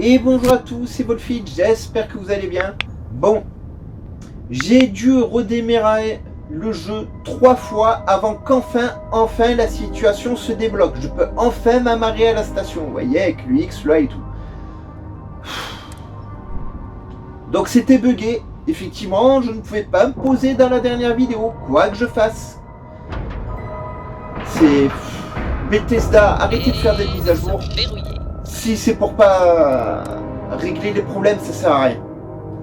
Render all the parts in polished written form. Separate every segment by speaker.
Speaker 1: Et bonjour à tous, c'est Wolfie, j'espère que vous allez bien. Bon, j'ai dû redémarrer le jeu 3 fois avant qu'enfin la situation se débloque. Je peux enfin m'amarrer à la station, vous voyez, avec l'UX là et tout. Donc c'était bugué, effectivement, je ne pouvais pas me poser dans la dernière vidéo, quoi que je fasse. C'est... Bethesda, arrêtez de faire des mises à jour. Si c'est pour pas régler les problèmes, ça sert à rien.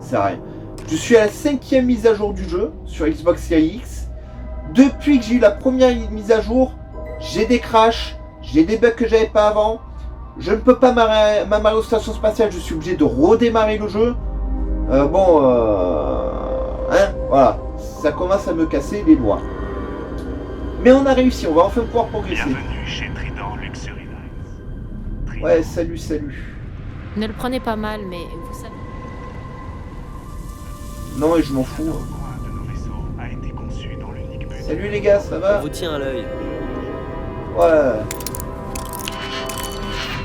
Speaker 1: Ça sert à rien. Je suis à la 5e mise à jour du jeu sur Xbox Series X. Depuis que j'ai eu la première mise à jour, j'ai des crashs, j'ai des bugs que j'avais pas avant. Je ne peux pas m'amarrer aux stations spatiales, je suis obligé de redémarrer le jeu. Voilà, ça commence à me casser les doigts. Mais on a réussi, on va enfin pouvoir progresser.
Speaker 2: Bienvenue chez Trident Luxury Lines.
Speaker 1: Ouais, salut.
Speaker 3: Ne le prenez pas mal, mais vous savez...
Speaker 1: Non, et je m'en fous.
Speaker 2: L'un de nos vaisseaux a été conçu dans l'unique but.
Speaker 1: Salut les gars, ça va?
Speaker 4: On vous tient à l'œil.
Speaker 1: Ouais.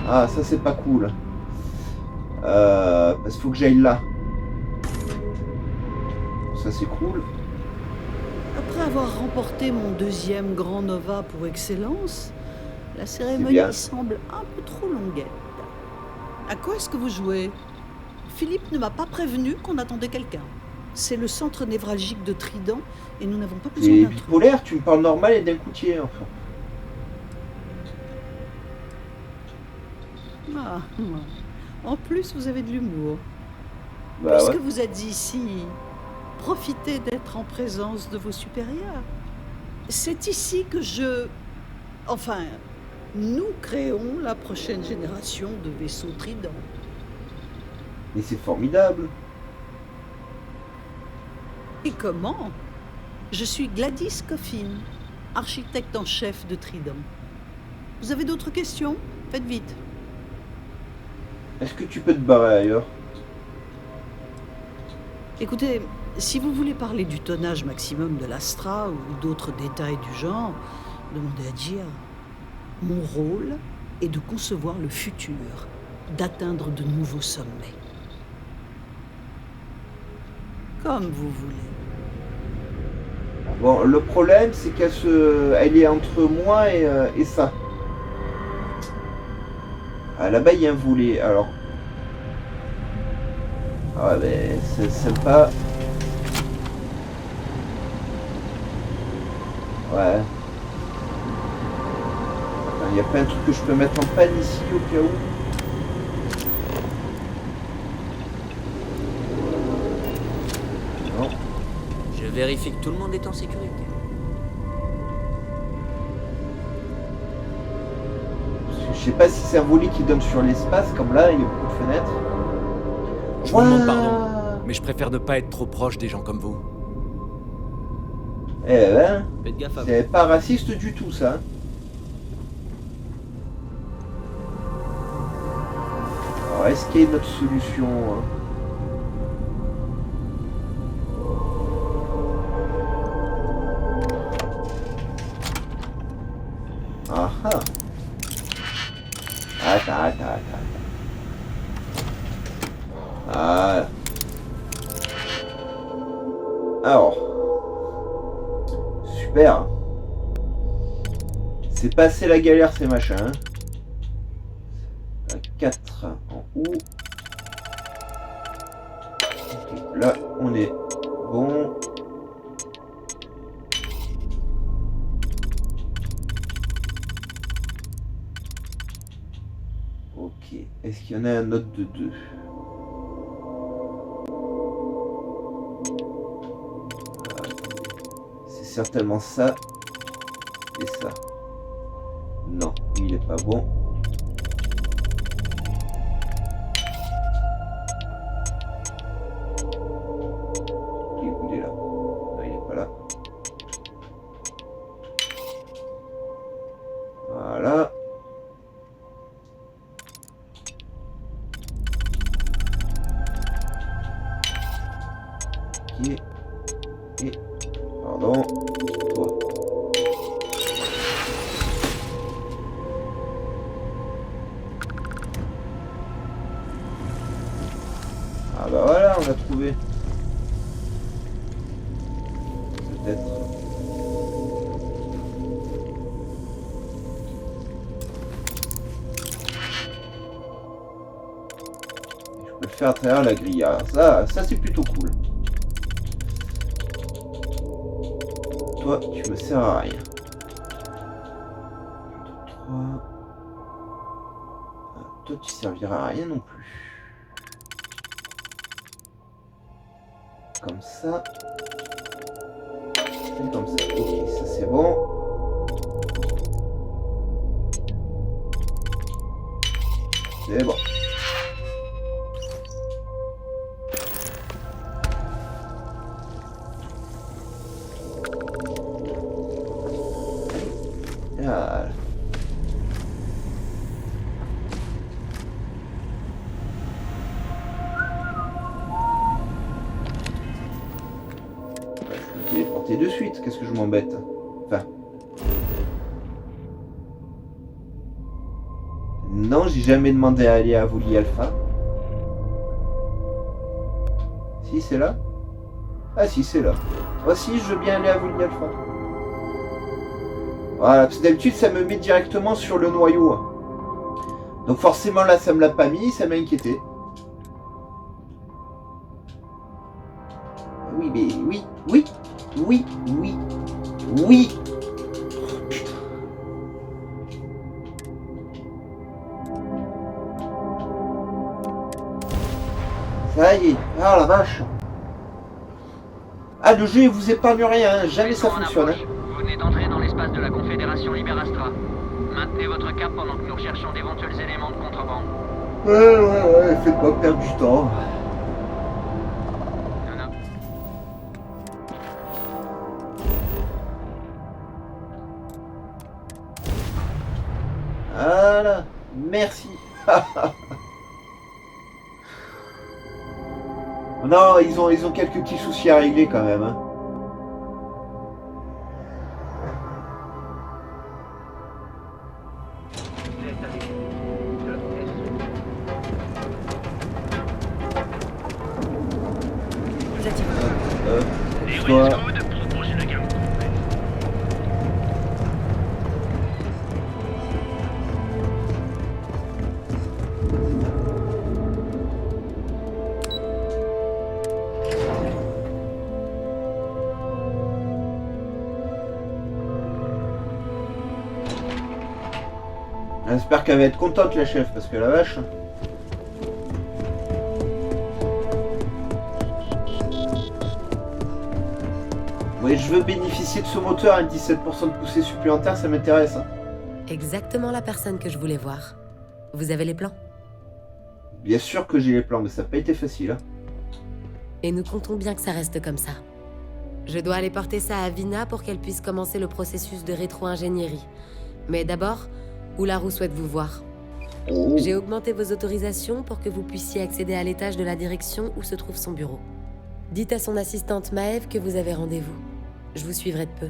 Speaker 1: Ah, ça c'est pas cool. Parce qu'il faut que j'aille là. Ça c'est cool.
Speaker 5: Après avoir remporté mon 2e Grand Nova pour excellence, la
Speaker 1: C'est
Speaker 5: cérémonie
Speaker 1: bien.
Speaker 5: semble un peu trop longuette. À quoi est-ce que vous jouez? Philippe ne m'a pas prévenu qu'on attendait quelqu'un. C'est le centre névralgique de Trident et nous n'avons pas besoin
Speaker 1: T'es
Speaker 5: d'un truc.
Speaker 1: bipolaire, tu me parles normal et d'un coutier enfin.
Speaker 5: Ah, en plus, vous avez de l'humour.
Speaker 1: Bah
Speaker 5: Puisque
Speaker 1: ouais.
Speaker 5: vous êtes ici, profitez d'être en présence de vos supérieurs. C'est ici que nous créons la prochaine génération de vaisseaux Trident.
Speaker 1: Mais c'est formidable.
Speaker 5: Et comment? Je suis Gladys Coffin, architecte en chef de Trident. Vous avez d'autres questions? Faites vite.
Speaker 1: Est-ce que tu peux te barrer ailleurs?
Speaker 5: Écoutez, si vous voulez parler du tonnage maximum de l'Astra ou d'autres détails du genre, demandez à Gia. Mon rôle est de concevoir le futur, d'atteindre de nouveaux sommets. Comme vous voulez.
Speaker 1: Bon, le problème c'est elle est entre moi et ça. Ah, là-bas il y a un volet, alors. Ah mais c'est sympa. Ouais. Il y a plein de trucs que je peux mettre en panne ici au cas où. Non.
Speaker 4: Je vérifie que tout le monde est en sécurité.
Speaker 1: Je sais pas si c'est un volet qui donne sur l'espace, comme là, il y a beaucoup de fenêtres.
Speaker 6: Je vous demande
Speaker 1: Ouah.
Speaker 6: pardon, mais je préfère ne pas être trop proche des gens comme vous.
Speaker 1: Eh ben,
Speaker 4: Faites gaffe à vous.
Speaker 1: c'est pas raciste du tout ça. Alors, est-ce qu'il y a une autre solution hein? Ah ah. Attends. Voilà. Alors. Super. C'est passé la galère ces machins. Hein. 4 en haut. Okay, là, on est bon. Ok. Est-ce qu'il y en a un autre de 2? C'est certainement ça. Et ça. Non, il est pas bon. Il est là. Non, il est pas là. Voilà. Ok. Et... Pardon. Toi. faire à travers la grille. Ah, ça c'est plutôt cool. Toi, tu me sers à rien. 3. Toi, tu serviras à rien non plus. Comme ça. Et comme ça. Ok, ça c'est bon. C'est bon. Voilà. Je vais téléporter de suite, qu'est-ce que je m'embête? Enfin. Non, j'ai jamais demandé à aller à Voli Alpha. Si, c'est là? Ah si, c'est là. Oh si, je veux bien aller à Voli Alpha. Voilà, parce que d'habitude, ça me met directement sur le noyau. Donc forcément, là, ça me l'a pas mis, ça m'a inquiété. Oui, mais oui, oui, oui, oui, oui. Oh, putain. Ça y est, ah la vache. Ah, le jeu, il vous épargne rien, hein. Jamais ça fonctionne. Hein.
Speaker 7: Vous venez d'entrer dans l'espace de la Confédération Liberastra. Maintenez votre cap pendant que nous recherchons d'éventuels éléments de contrebande.
Speaker 1: Ouais, faites-moi perdre du temps.
Speaker 7: Non.
Speaker 1: Voilà, merci. Non, ils ont quelques petits soucis à régler quand même. Hein. Toi...
Speaker 2: Proposez la gamme.
Speaker 1: J'espère qu'elle va être contente la chef, parce que la vache... Oui, je veux bénéficier de ce moteur à 17% de poussée supplémentaire, ça m'intéresse. Hein.
Speaker 8: Exactement la personne que je voulais voir. Vous avez les plans?
Speaker 1: Bien sûr que j'ai les plans, mais ça n'a pas été facile. Hein.
Speaker 8: Et nous comptons bien que ça reste comme ça. Je dois aller porter ça à Vina pour qu'elle puisse commencer le processus de rétro-ingénierie. Mais d'abord, Oularu souhaite vous voir.
Speaker 1: Oh.
Speaker 8: J'ai augmenté vos autorisations pour que vous puissiez accéder à l'étage de la direction où se trouve son bureau. Dites à son assistante Maëve que vous avez rendez-vous. Je vous suivrai de peu,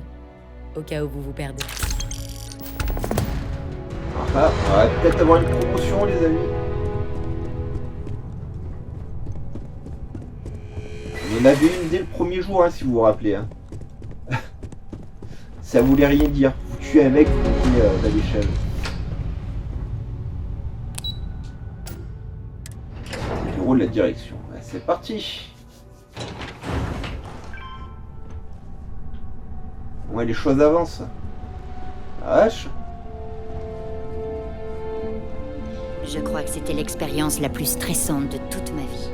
Speaker 8: au cas où vous vous perdez.
Speaker 1: Ah, on va peut-être avoir une promotion, les amis. On en avait une dès le premier jour, hein, si vous vous rappelez. Hein. Ça voulait rien dire. Vous tuez un mec, vous montez à l'échelle. Bureau de la direction. Ouais, c'est parti. Ouais, les choses avancent. Ah, vache.
Speaker 9: Je crois que c'était l'expérience la plus stressante de toute ma vie.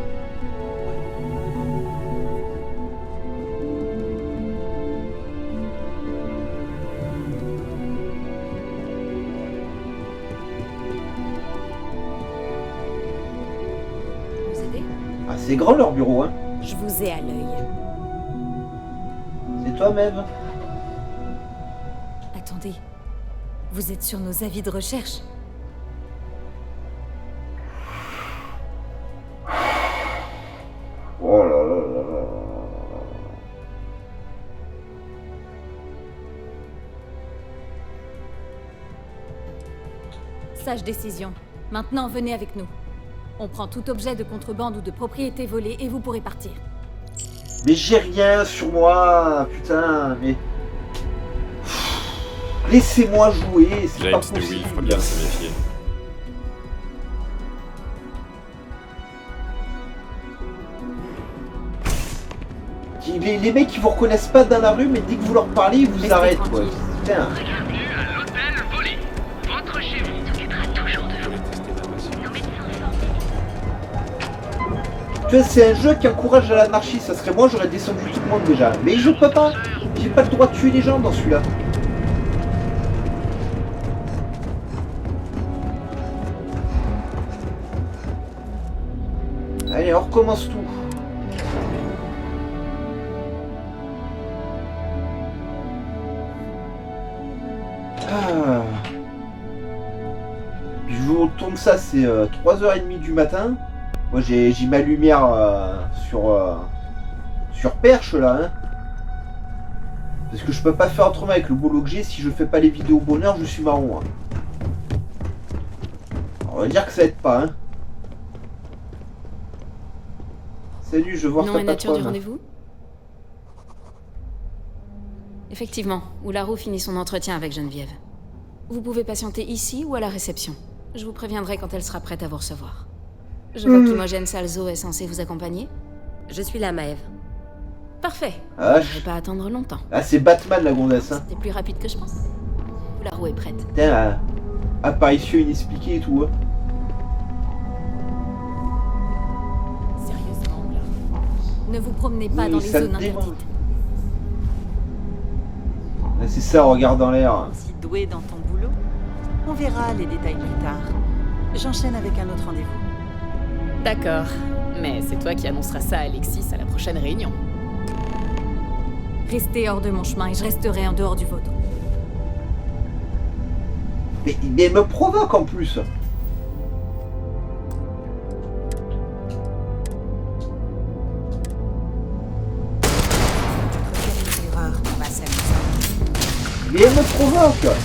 Speaker 8: Vous aidez?
Speaker 1: Ah, c'est grand leur bureau, hein.
Speaker 8: Je vous ai à l'œil.
Speaker 1: C'est toi, Maeve?
Speaker 10: Attendez, vous êtes sur nos avis de recherche?
Speaker 1: Oh là là là là.
Speaker 10: Sage décision. Maintenant, venez avec nous. On prend tout objet de contrebande ou de propriété volée et vous pourrez partir.
Speaker 1: Mais j'ai rien sur moi, putain, mais... Laissez-moi jouer, c'est pas
Speaker 6: James
Speaker 1: possible.
Speaker 6: DeWitt, faut bien se méfier.
Speaker 1: les mecs ils vous reconnaissent pas dans la rue, mais dès que vous leur parlez, ils vous
Speaker 10: Restez
Speaker 1: arrêtent quoi.
Speaker 10: tranquille.
Speaker 1: Putain.
Speaker 7: Bienvenue à l'hôtel Volé. Votre chez vous s'occupera toujours de vous. Nos médecins
Speaker 1: Tu vois, c'est un jeu qui encourage à l'anarchie. Ça serait moi, j'aurais descendu tout le monde déjà. Mais je peux pas. J'ai pas le droit de tuer les gens dans celui-là. Allez, on recommence tout. Ah. Puis je vous retourne ça, c'est 3h30 du matin. Moi j'ai ma lumière sur perche là. Hein. Parce que je peux pas faire autrement avec le boulot que j'ai. Si je fais pas les vidéos bonheur, je suis marron. Hein. On va dire que ça aide pas. Hein. Salut, je vois
Speaker 10: Nom
Speaker 1: ta
Speaker 10: et nature du
Speaker 1: patronne.
Speaker 10: rendez-vous? Effectivement, Oularo finit son entretien avec Geneviève. Vous pouvez patienter ici ou à la réception. Je vous préviendrai quand elle sera prête à vous recevoir. Je vois qu'Imogen Salzo est censée vous accompagner.
Speaker 8: Je suis là, Maëve.
Speaker 10: Parfait.
Speaker 1: Ah,
Speaker 10: Vous n'aurez pas à attendre longtemps.
Speaker 1: Ah, c'est Batman la gonzesse. Hein.
Speaker 10: C'était plus rapide que je pense. Oularo est prête.
Speaker 1: Putain, apparition inexpliquée et tout. Hein.
Speaker 10: Sérieusement, Oularo. Ne vous promenez pas
Speaker 1: Oui,
Speaker 10: dans les
Speaker 1: ça
Speaker 10: zones
Speaker 1: me dérange.
Speaker 10: interdites.
Speaker 1: Ah, c'est ça, regarde dans l'air.
Speaker 11: Si doué dans ton boulot, on verra les détails plus tard. J'enchaîne avec un autre rendez-vous.
Speaker 12: D'accord, mais c'est toi qui annonceras ça à Alexis à la prochaine réunion.
Speaker 10: Restez hors de mon chemin et je resterai en dehors du vôtre.
Speaker 1: Mais elle me provoque en plus.
Speaker 11: Quelle erreur, on va s'amuser.
Speaker 1: Mais elle me provoque.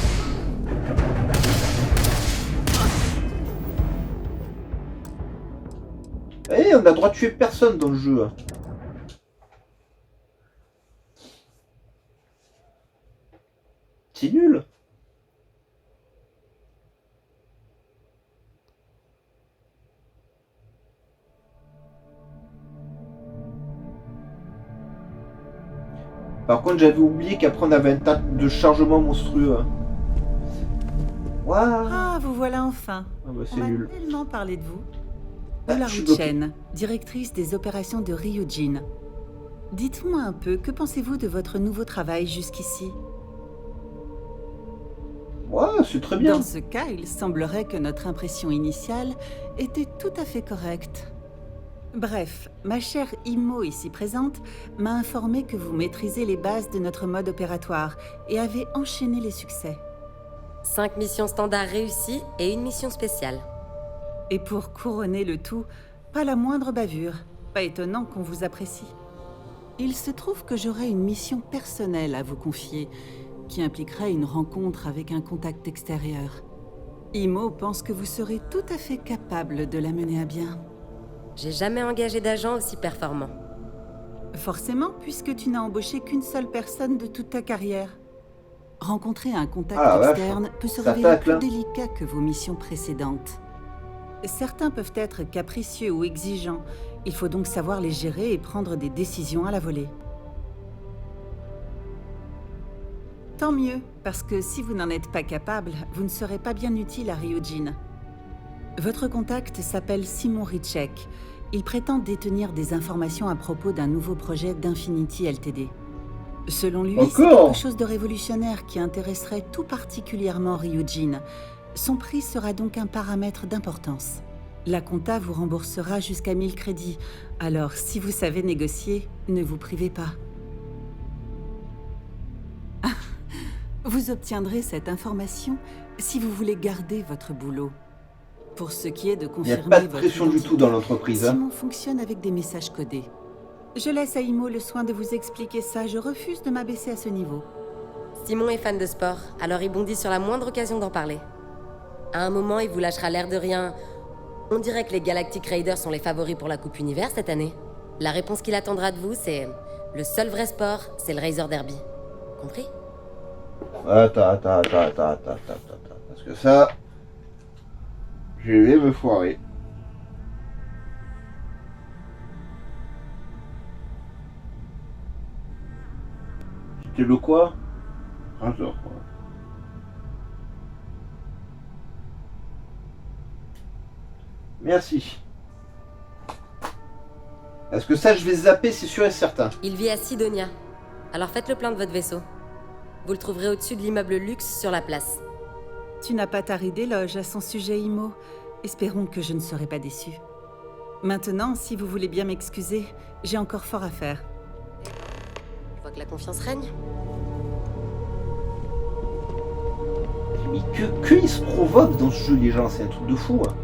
Speaker 1: Eh, on a le droit de tuer personne dans le jeu. C'est nul. Par contre, j'avais oublié qu'après on avait un tas de chargement monstrueux. Waouh.
Speaker 11: Ah, vous voilà enfin.
Speaker 1: Ah bah,
Speaker 11: On
Speaker 1: c'est
Speaker 11: m'a
Speaker 1: nul.
Speaker 11: tellement parlé de vous.
Speaker 1: Ah,
Speaker 11: Oularo
Speaker 1: je suis bloqué.
Speaker 11: Chen, directrice des opérations de Ryujin. Dites-moi un peu, que pensez-vous de votre nouveau travail jusqu'ici?
Speaker 1: Ouais, c'est très bien.
Speaker 11: Dans ce cas, il semblerait que notre impression initiale était tout à fait correcte. Bref, ma chère Imo ici présente m'a informé que vous maîtrisez les bases de notre mode opératoire et avez enchaîné les succès.
Speaker 8: 5 missions standards réussies et une mission spéciale.
Speaker 11: Et pour couronner le tout, pas la moindre bavure. Pas étonnant qu'on vous apprécie. Il se trouve que j'aurai une mission personnelle à vous confier, qui impliquerait une rencontre avec un contact extérieur. Imo pense que vous serez tout à fait capable de la mener à bien.
Speaker 8: J'ai jamais engagé d'agent aussi performant.
Speaker 11: Forcément, puisque tu n'as embauché qu'une seule personne de toute ta carrière. Rencontrer un contact
Speaker 1: Ah, la vache.
Speaker 11: externe peut se
Speaker 1: Ça
Speaker 11: révéler
Speaker 1: attaque,
Speaker 11: plus
Speaker 1: là.
Speaker 11: délicat que vos missions précédentes. Certains peuvent être capricieux ou exigeants. Il faut donc savoir les gérer et prendre des décisions à la volée. Tant mieux, parce que si vous n'en êtes pas capable, vous ne serez pas bien utile à Ryujin. Votre contact s'appelle Simon Ritchek. Il prétend détenir des informations à propos d'un nouveau projet d'Infinity Ltd. Selon lui, c'est
Speaker 1: Encore
Speaker 11: quelque chose de révolutionnaire qui intéresserait tout particulièrement Ryujin. Son prix sera donc un paramètre d'importance. La compta vous remboursera jusqu'à 1000 crédits, alors si vous savez négocier, ne vous privez pas. Vous obtiendrez cette information si vous voulez garder votre boulot. Pour ce qui est de
Speaker 1: Il n'y a
Speaker 11: confirmer
Speaker 1: pas de
Speaker 11: votre
Speaker 1: pression du tout dans l'entreprise. Hein.
Speaker 11: Simon fonctionne avec des messages codés. Je laisse à Imo le soin de vous expliquer ça, je refuse de m'abaisser à ce niveau.
Speaker 8: Simon est fan de sport, alors il bondit sur la moindre occasion d'en parler. À un moment, il vous lâchera l'air de rien. On dirait que les Galactic Raiders sont les favoris pour la Coupe Univers cette année. La réponse qu'il attendra de vous, c'est... Le seul vrai sport, c'est le Razor Derby. Compris?
Speaker 1: Attends. Parce que ça... Je vais me foirer. C'était le quoi? Razor, quoi. Merci. Parce que ça, je vais zapper, c'est sûr et certain.
Speaker 8: Il vit à Sidonia. Alors faites le plein de votre vaisseau. Vous le trouverez au-dessus de l'immeuble luxe sur la place.
Speaker 11: Tu n'as pas taré d'éloges à son sujet, Imo. Espérons que je ne serai pas déçue. Maintenant, si vous voulez bien m'excuser, j'ai encore fort à faire.
Speaker 8: Je vois que la confiance règne.
Speaker 1: Mais que ils se provoquent dans ce jeu, les gens, c'est un truc de fou. Hein.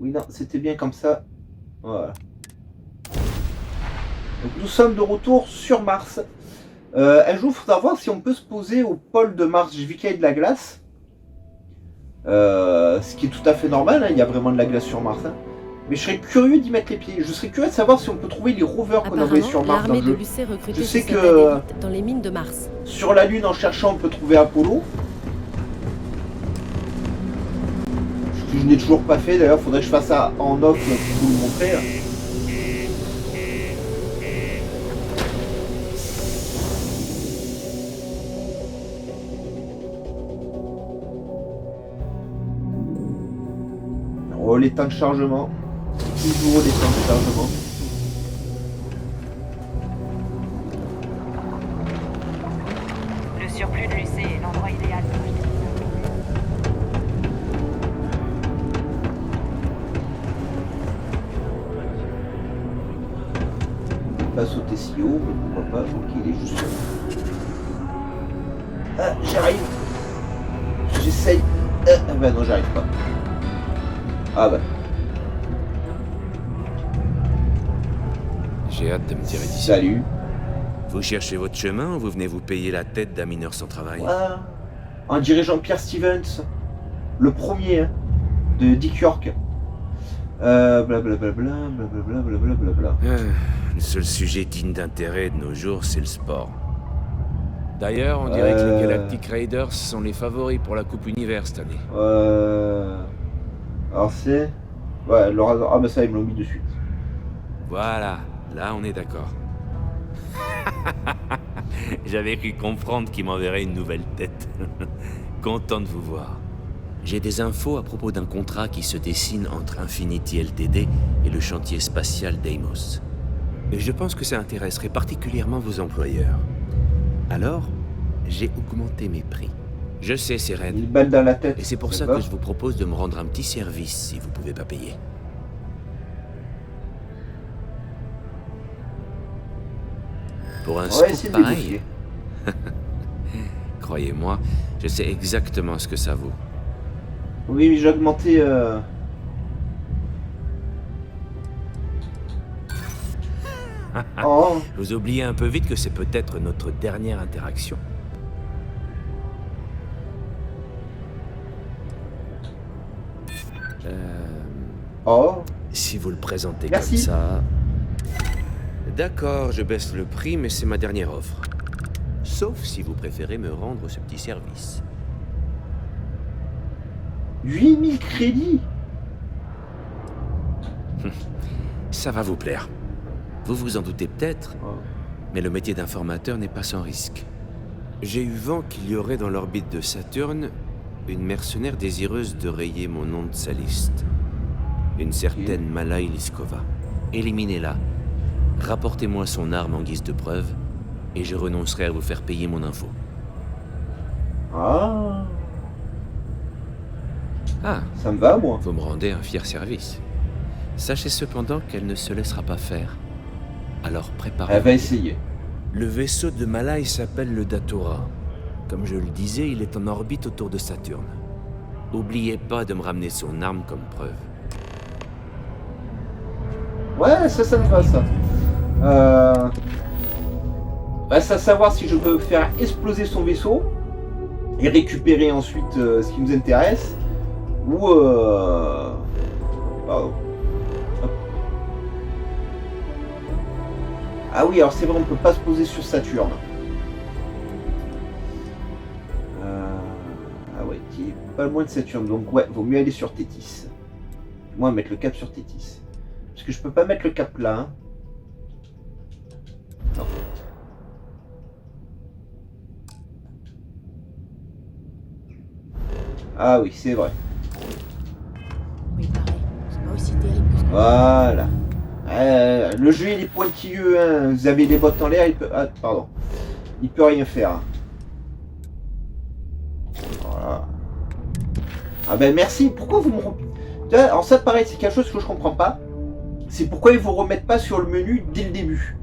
Speaker 1: Oui, non, c'était bien comme ça. Voilà. Donc nous sommes de retour sur Mars. Un jour, il faudra voir si on peut se poser au pôle de Mars. J'ai vu qu'il y avait de la glace. Ce qui est tout à fait normal, hein, il y a vraiment de la glace sur Mars. Hein. Mais je serais curieux d'y mettre les pieds. Je serais curieux de savoir si on peut trouver les rovers qu'on a envoyés sur Mars dans le jeu. Je sais que
Speaker 8: dans les mines de Mars.
Speaker 1: Sur la Lune, en cherchant, on peut trouver Apollo. Ce que je n'ai toujours pas fait, d'ailleurs, faudrait que je fasse ça en off pour vous le montrer. Hein. Oh, les temps de chargement. Toujours les temps de chargement.
Speaker 13: Le surplus de l'UC est l'endroit idéal pour
Speaker 1: Pas sauter si haut, mais pourquoi pas. Ok, il est juste là. Ah, j'arrive. J'essaye. Ah bah non, j'arrive pas. Ah bah.
Speaker 14: J'ai hâte de me tirer d'ici.
Speaker 1: Salut.
Speaker 14: Vous cherchez votre chemin ou vous venez vous payer la tête d'un mineur sans travail?
Speaker 1: Ah, un dirigeant Pierre Stevens. Le premier hein, de Dick York. Blablabla, blablabla.
Speaker 14: Le seul sujet digne d'intérêt de nos jours, c'est le sport.
Speaker 6: D'ailleurs, on dirait que les Galactic Raiders sont les favoris pour la Coupe Univers cette année.
Speaker 1: Alors c'est... Ouais, le Razor... Ah bah ça, ils me l'ont mis dessus.
Speaker 14: Voilà, là on est d'accord. J'avais cru comprendre qu'il m'enverrait une nouvelle tête. Content de vous voir. J'ai des infos à propos d'un contrat qui se dessine entre Infinity Ltd et le chantier spatial Deimos. Et je pense que ça intéresserait particulièrement vos employeurs. Alors, j'ai augmenté mes prix. Je sais, c'est raide.
Speaker 1: Une balle dans la tête.
Speaker 14: Et c'est pour ça que je vous propose de me rendre un petit service si vous pouvez pas payer. Pour un scoop pareil, croyez-moi, je sais exactement ce que ça vaut.
Speaker 1: Oui, mais j'ai augmenté... Oh.
Speaker 14: Vous oubliez un peu vite que c'est peut-être notre dernière interaction.
Speaker 1: Oh.
Speaker 14: Si vous le présentez
Speaker 1: Merci.
Speaker 14: comme ça... D'accord, je baisse le prix, mais c'est ma dernière offre. Sauf si vous préférez me rendre ce petit service.
Speaker 1: 8000 crédits.
Speaker 14: Ça va vous plaire. Vous vous en doutez peut-être, mais le métier d'informateur n'est pas sans risque. J'ai eu vent qu'il y aurait dans l'orbite de Saturne une mercenaire désireuse de rayer mon nom de sa liste. Une certaine Malai Liskova. Éliminez-la. Rapportez-moi son arme en guise de preuve, et je renoncerai à vous faire payer mon info.
Speaker 1: Ah.
Speaker 14: Ah.
Speaker 1: Ça me va, moi.
Speaker 14: Vous me rendez un fier service. Sachez cependant qu'elle ne se laissera pas faire. Alors préparez-vous.
Speaker 1: Elle va essayer.
Speaker 14: Le vaisseau de Malai s'appelle le Datora. Comme je le disais, il est en orbite autour de Saturne. Oubliez pas de me ramener son arme comme preuve.
Speaker 1: Ouais, ça me va, ça. Reste à savoir si je peux faire exploser son vaisseau et récupérer ensuite ce qui nous intéresse. Ou... Pardon. Hop. Ah oui, alors c'est vrai, on peut pas se poser sur Saturne. Ah ouais, qui est pas loin de Saturne, donc ouais, vaut mieux aller sur Tétis. Moi, mettre le cap sur Tétis. Parce que je peux pas mettre le cap là. Hein. Non. Ah oui, c'est vrai.
Speaker 3: Oui, pareil. C'est pas aussi terrible que ce que...
Speaker 1: Voilà. Le jeu il est pointilleux, hein. Vous avez les bottes en l'air, il peut... Ah, pardon. Il peut rien faire. Voilà. Ah ben merci, pourquoi vous me... Tu vois, alors ça pareil, c'est quelque chose que je comprends pas. C'est pourquoi ils vous remettent pas sur le menu dès le début.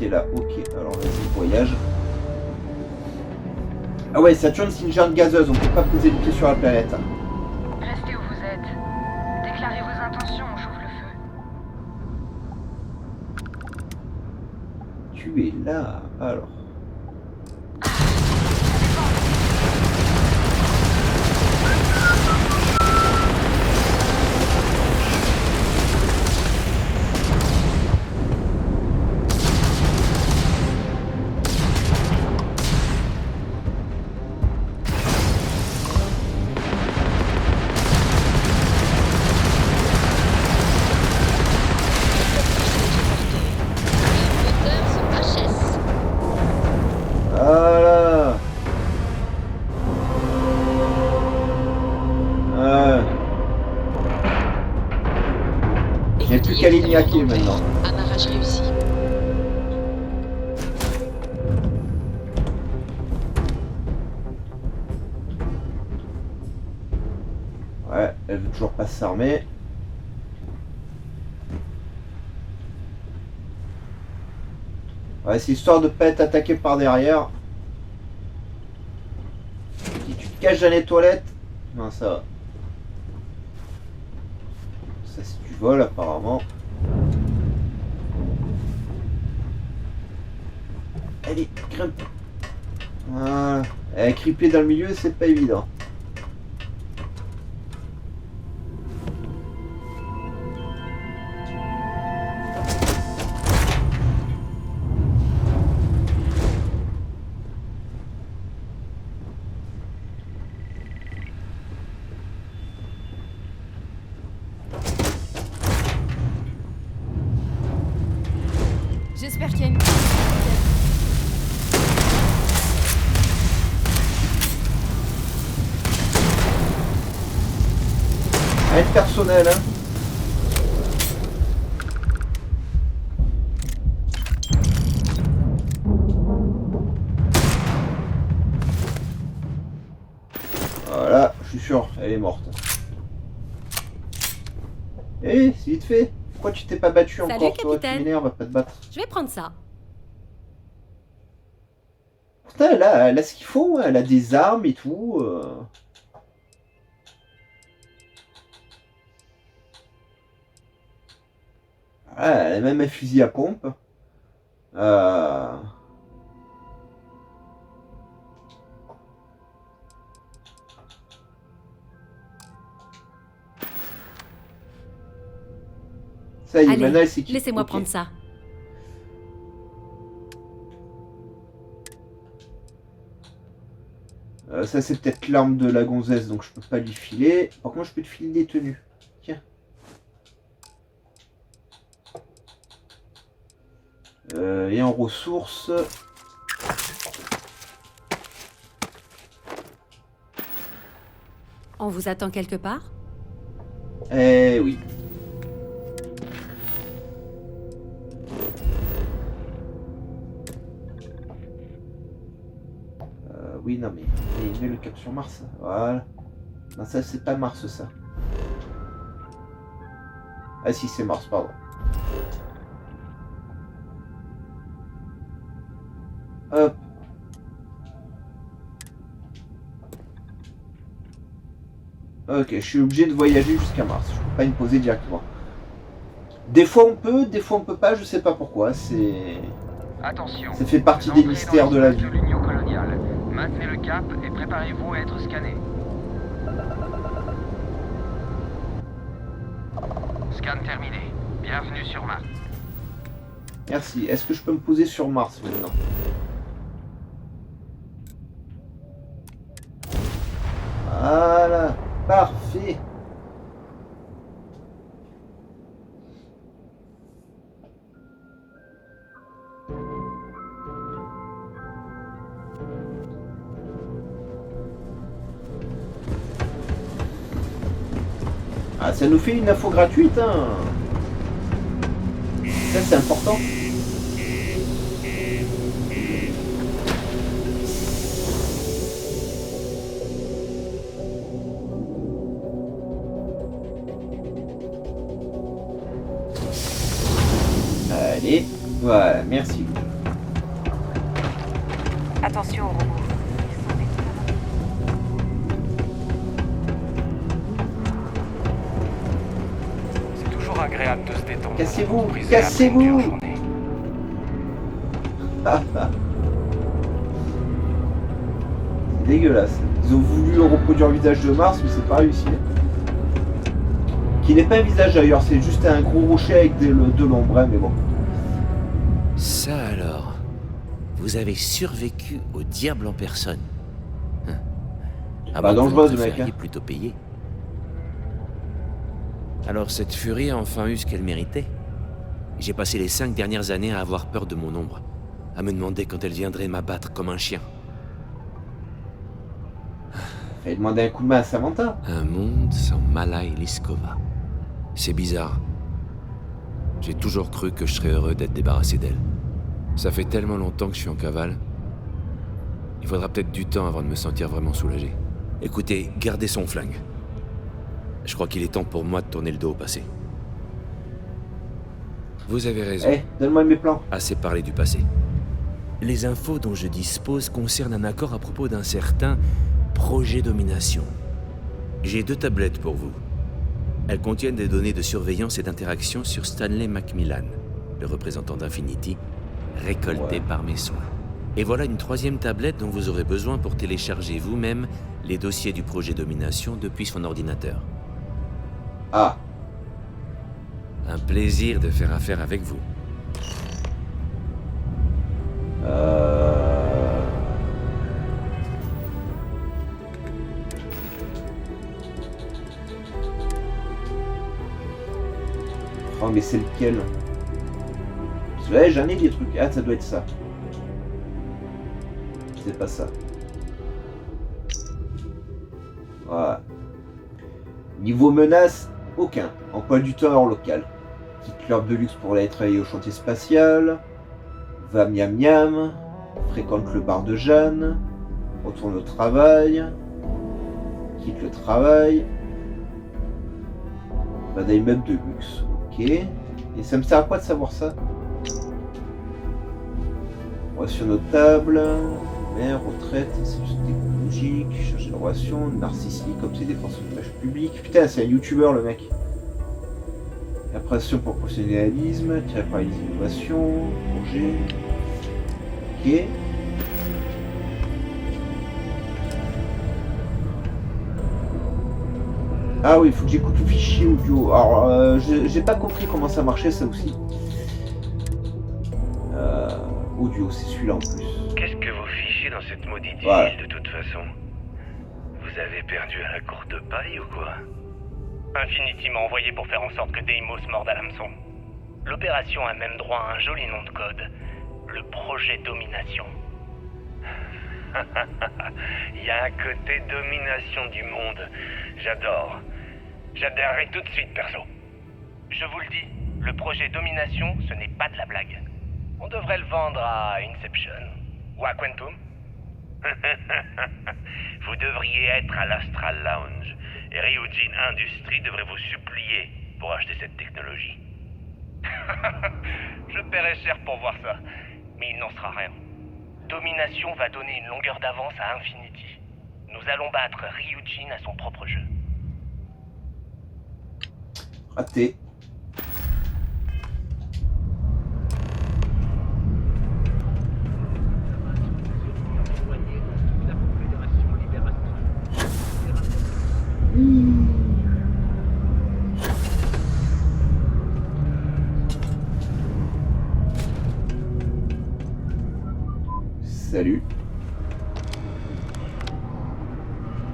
Speaker 1: Là, ok, alors vas-y, voyage. Ah ouais, Saturne c'est une jungle gazeuse, on peut pas poser le pied sur la planète.
Speaker 13: Restez où vous êtes. Déclarez vos intentions, on chauffe le feu.
Speaker 1: Tu es là, alors. Maintenant.
Speaker 10: Amarrage réussi.
Speaker 1: Ouais, elle veut toujours pas s'armer. Ouais, c'est histoire de pas être attaqué par derrière. Si tu te caches dans les toilettes, non ça va. Ça c'est du vol apparemment. Allez, grimpe. Voilà. Cripler dans le milieu, c'est pas évident.
Speaker 3: J'espère qu'il y a une...
Speaker 1: Aide personnelle, hein. Voilà, je suis sûr, elle est morte. Eh, c'est vite fait. Pourquoi tu t'es pas battu
Speaker 8: Salut,
Speaker 1: encore, toi? Tu
Speaker 8: capitaine.
Speaker 1: m'énerves, va pas te battre.
Speaker 8: Je vais prendre ça.
Speaker 1: Putain, elle a ce qu'il faut, hein. Elle a des armes et tout. Ah, elle a même un fusil à pompe. Ça y est, maintenant elle s'équipe.
Speaker 8: Laissez-moi
Speaker 1: Ok.
Speaker 8: prendre ça.
Speaker 1: Ça c'est peut-être l'arme de la gonzesse, donc je peux pas lui filer. Par contre je peux te filer des tenues. Tiens. Et en ressources...
Speaker 8: On vous attend quelque part?
Speaker 1: Eh oui. Oui, non mais... mets le cap sur Mars. Voilà. Non, ça c'est pas Mars, ça. Ah si, c'est Mars, pardon. Hop. Ok, je suis obligé de voyager jusqu'à Mars. Je peux pas me poser directement. Des fois on peut pas, je sais pas pourquoi. C'est...
Speaker 7: Attention.
Speaker 1: Ça fait partie des mystères de la vie.
Speaker 7: De l'Union coloniale. Maintenez le cap et préparez-vous à être scanné. Scan terminé. Bienvenue sur Mars.
Speaker 1: Merci. Est-ce que je peux me poser sur Mars maintenant? Voilà. Parfait. Ah, ça nous fait une info gratuite, hein. Ça, c'est important. Allez, voilà, merci.
Speaker 13: Attention au robot.
Speaker 15: C'est toujours agréable de se détendre.
Speaker 1: Cassez-vous,
Speaker 15: Briser après une
Speaker 1: cassez-vous.
Speaker 15: dure journée.
Speaker 1: C'est dégueulasse. Ils ont voulu reproduire le visage de Mars, mais c'est pas réussi. Qui n'est pas un visage d'ailleurs, c'est juste un gros rocher avec de l'ombre, hein, mais bon.
Speaker 14: Ça alors, vous avez survécu au diable en personne.
Speaker 1: Pas dangereux, ce mec.
Speaker 14: Plutôt payé. Alors cette furie a enfin eu ce qu'elle méritait. J'ai passé les 5 dernières années à avoir peur de mon ombre, à me demander quand elle viendrait m'abattre comme un chien.
Speaker 1: Fallait demander un coup de main à Samantha.
Speaker 14: Un monde sans Malai Liskova. C'est bizarre. J'ai toujours cru que je serais heureux d'être débarrassé d'elle. Ça fait tellement longtemps que je suis en cavale. Il faudra peut-être du temps avant de me sentir vraiment soulagé. Écoutez, gardez son flingue. Je crois qu'il est temps pour moi de tourner le dos au passé. Vous avez raison.
Speaker 1: Eh, donne-moi mes plans.
Speaker 14: Assez parlé du passé. Les infos dont je dispose concernent un accord à propos d'un certain projet domination. J'ai 2 tablettes pour vous. Elles contiennent des données de surveillance et d'interaction sur Stanley Macmillan, le représentant d'Infinity, récoltées par mes soins. Et voilà une 3e tablette dont vous aurez besoin pour télécharger vous-même les dossiers du projet domination depuis son ordinateur.
Speaker 1: Ah.
Speaker 14: Un plaisir de faire affaire avec vous.
Speaker 1: Oh, mais c'est lequel? Ouais, j'en ai des trucs. Ah, ça doit être ça. C'est pas ça. Voilà. Niveau menace, aucun. Emploi du temps heure locale. Quitte l'heure de luxe pour aller travailler au chantier spatial. Va miam miam. Fréquente le bar de Jeanne. Retourne au travail. Quitte le travail. Va dans l'immeuble de luxe. Ok. Et ça me sert à quoi de savoir ça? Relation notable. Mère, retraite, institution technologique, chargé de relations, narcissique, comme ses dépenses de tâches publiques. Putain, c'est un youtubeur le mec. Appréciation pour professionnalisme, tiré par les innovations, projet. Ok. Ah oui, il faut que j'écoute le fichier audio. Alors, j'ai pas compris comment ça marchait ça aussi. Audio, c'est celui-là en plus.
Speaker 16: Qu'est-ce que vous fichez dans cette maudite
Speaker 1: Voilà.
Speaker 16: île de toute façon? Vous avez perdu à la cour de paille ou quoi? Infinity m'a envoyé pour faire en sorte que Deimos morde à l'hameçon. L'opération a même droit à un joli nom de code. Le projet domination. Il y a un côté domination du monde. J'adore. J'adhérerai tout de suite, perso. Je vous le dis, le projet domination, ce n'est pas de la blague. On devrait le vendre à Inception. Ou à Quantum. Vous devriez être à l'Astral Lounge. Et Ryujin Industries devrait vous supplier pour acheter cette technologie. Je paierai cher pour voir ça. Mais il n'en sera rien. Domination va donner une longueur d'avance à Infinity. Nous allons battre Ryujin à son propre jeu.
Speaker 1: Raté.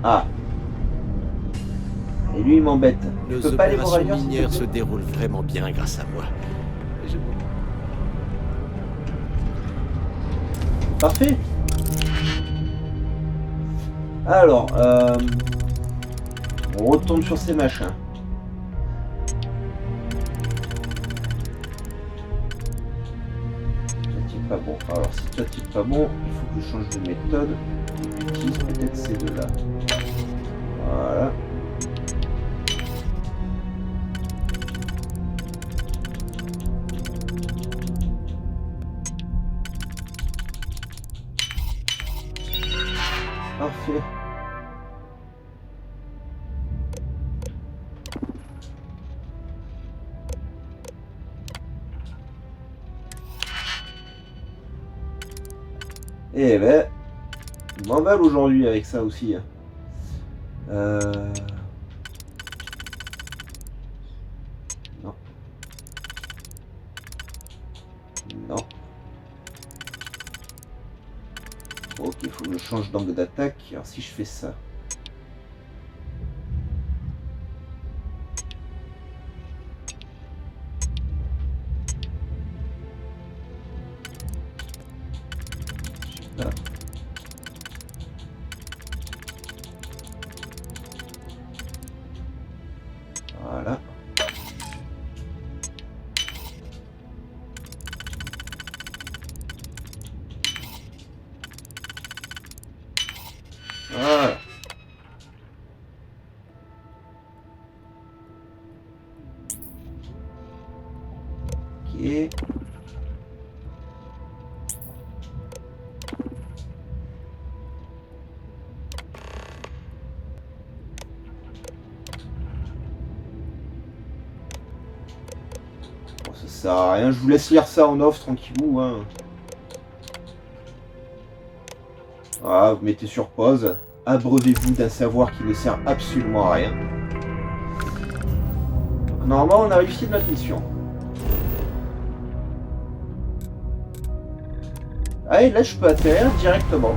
Speaker 1: Ah. Et lui, il m'embête. Je
Speaker 17: Nos
Speaker 1: peux pas aller voir
Speaker 17: opérations
Speaker 1: ailleurs, s'il te
Speaker 17: minières
Speaker 1: plaît
Speaker 17: se déroulent vraiment bien grâce à moi.
Speaker 1: Parfait. Alors, on retourne sur ces machins. Toi, t'es pas bon. Alors, si toi, t'es pas bon, il faut que je change de méthode. J'utilise peut-être ces deux-là. Voilà. Parfait. Eh ben, je m'emballe aujourd'hui avec ça aussi. Non. Non. Ok, il faut que je change d'angle d'attaque. Alors si je fais ça. Je sais pas. Voilà. Voilà. Ok. Bon, ça sert à rien, je vous laisse lire ça en off tranquillou, hein. Voilà, vous mettez sur pause. Abreuvez-vous d'un savoir qui ne sert absolument à rien. Donc, normalement, on a réussi notre mission. Ah, et là, je peux atterrir directement.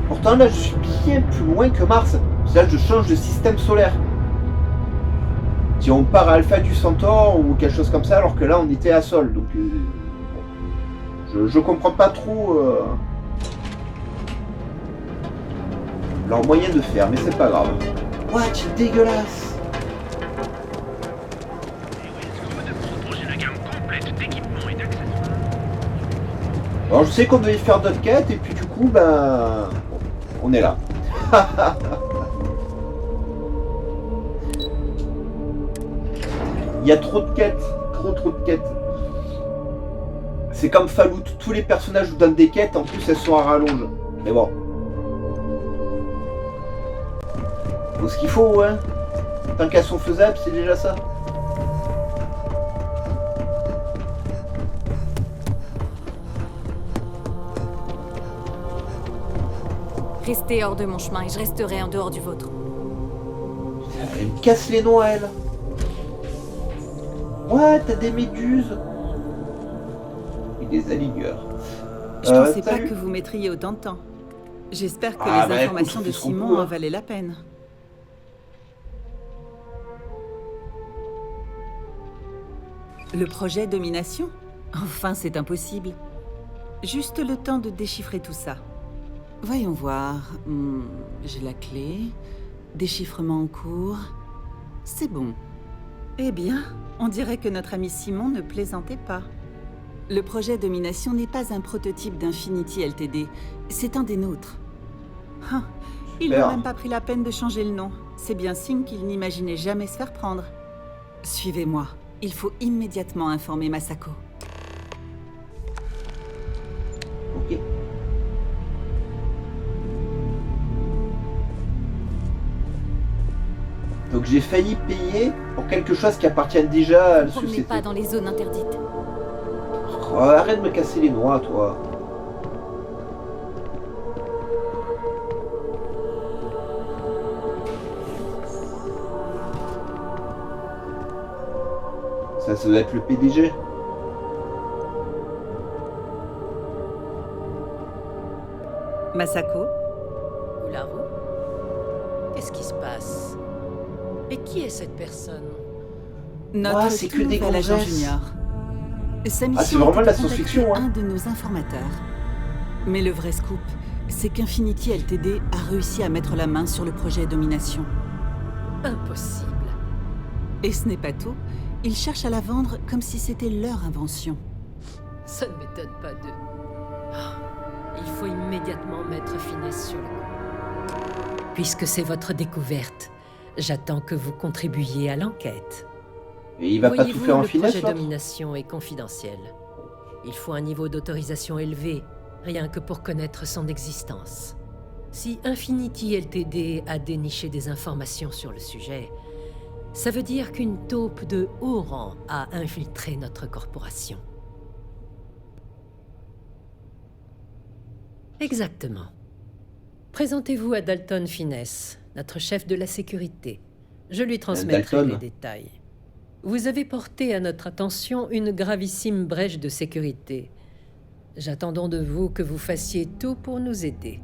Speaker 1: Pourtant, là, je suis bien plus loin que Mars. Là, je change de système solaire. Si on part à Alpha du Centaure ou quelque chose comme ça, alors que là, on était à Sol. Donc, je comprends pas trop... leur moyen de faire, mais c'est pas grave. What, c'est dégueulasse. Alors je sais qu'on devait faire d'autres quêtes et puis du coup ben on est là. Il y a trop de quêtes, trop de quêtes. C'est comme Fallout, tous les personnages vous donnent des quêtes, en plus elles sont à rallonge. Mais bon. Faut ce qu'il faut, ouais. Tant qu'elles sont faisables, c'est déjà ça.
Speaker 3: Restez hors de mon chemin et je resterai en dehors du vôtre.
Speaker 1: Elle me casse les noix, elle. Ouais, t'as des méduses. Et des alligators.
Speaker 11: Je pensais pas que vous mettriez autant de temps. J'espère que les informations
Speaker 1: écoute,
Speaker 11: de Simon en valaient la peine. Le projet Domination? Enfin, c'est impossible. Juste le temps de déchiffrer tout ça. Voyons voir. J'ai la clé. Déchiffrement en cours. C'est bon. Eh bien, on dirait que notre ami Simon ne plaisantait pas. Le projet Domination n'est pas un prototype d'Infinity Ltd. C'est un des nôtres. Ah, ils n'ont même pas pris la peine de changer le nom. C'est bien signe qu'ils n'imaginaient jamais se faire prendre. Suivez-moi. Il faut immédiatement informer Masako.
Speaker 1: Ok. Donc j'ai failli payer pour quelque chose qui appartient déjà à la société.
Speaker 3: Ne promenez pas dans les zones interdites.
Speaker 1: Oh, arrête de me casser les noix, toi. Ça doit être le PDG.
Speaker 11: Masako?
Speaker 3: Ularu?
Speaker 18: Qu'est-ce qui se passe? Et qui est cette personne?
Speaker 11: Notre
Speaker 1: c'est que
Speaker 11: tout
Speaker 1: des
Speaker 11: nouvel agent
Speaker 1: gonzesses.
Speaker 11: junior. Sa
Speaker 1: Ah,
Speaker 11: mission
Speaker 1: c'est vraiment de la
Speaker 11: était de
Speaker 1: science-fiction,
Speaker 11: contacter
Speaker 1: hein.
Speaker 11: un de nos informateurs. Mais le vrai scoop, c'est qu'Infinity LTD a réussi à mettre la main sur le projet Domination.
Speaker 18: Impossible.
Speaker 11: Et ce n'est pas tout, ils cherchent à la vendre comme si c'était leur invention.
Speaker 18: Ça ne m'étonne pas d'eux. Ah, il faut immédiatement mettre Finesse sur le coup. Puisque c'est votre découverte, j'attends que vous contribuiez à l'enquête.
Speaker 1: Et il va pas tout faire en finesse,
Speaker 18: le projet
Speaker 1: l'autre
Speaker 18: Domination est confidentiel. Il faut un niveau d'autorisation élevé, rien que pour connaître son existence. Si Infinity LTD a déniché des informations sur le sujet, ça veut dire qu'une taupe de haut rang a infiltré notre corporation. Exactement. Présentez-vous à Dalton Finesse, notre chef de la sécurité. Je lui transmettrai
Speaker 1: Dalton.
Speaker 18: les détails. Vous avez porté à notre attention une gravissime brèche de sécurité. J'attends de vous que vous fassiez tout pour nous aider.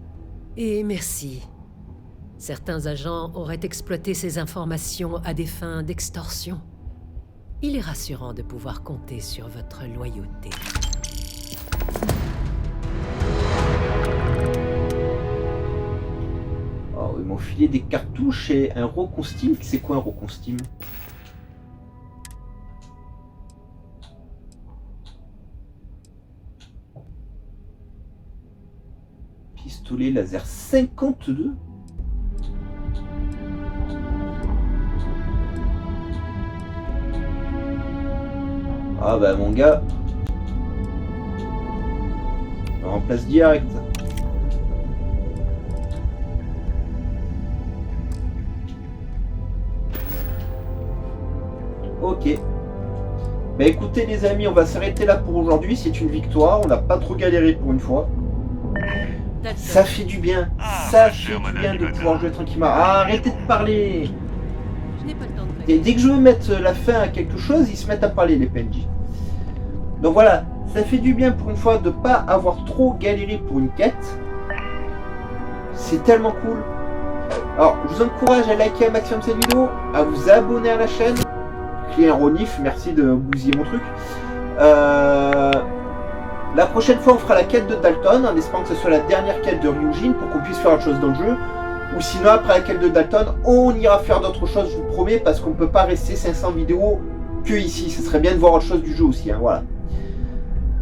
Speaker 18: Et merci. Certains agents auraient exploité ces informations à des fins d'extorsion. Il est rassurant de pouvoir compter sur votre loyauté.
Speaker 1: Oh, ils m'ont filé des cartouches et un Roconsteam. C'est quoi un Roconsteam? Pistolet laser 52. Ah bah mon gars, on remplace direct. Ok. Bah écoutez les amis, on va s'arrêter là pour aujourd'hui. C'est une victoire, on n'a pas trop galéré pour une fois. Ça fait du bien, ça fait du bien de pouvoir jouer tranquillement. Ah, arrêtez de parler. Et dès que je veux mettre la fin à quelque chose, ils se mettent à parler les PNJ. Donc voilà, ça fait du bien pour une fois de pas avoir trop galéré pour une quête. C'est tellement cool. Alors, je vous encourage à liker un maximum cette vidéo, à vous abonner à la chaîne. Cliquez un Ronif, merci de bousiller mon truc. La prochaine fois, on fera la quête de Dalton, en espérant que ce soit la dernière quête de Ryujin pour qu'on puisse faire autre chose dans le jeu. Ou sinon, après la quête de Dalton, on ira faire d'autres choses, je vous promets, parce qu'on ne peut pas rester 500 vidéos que ici. Ce serait bien de voir autre chose du jeu aussi, hein, voilà.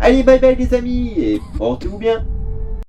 Speaker 1: Allez, bye bye les amis, et portez-vous bien.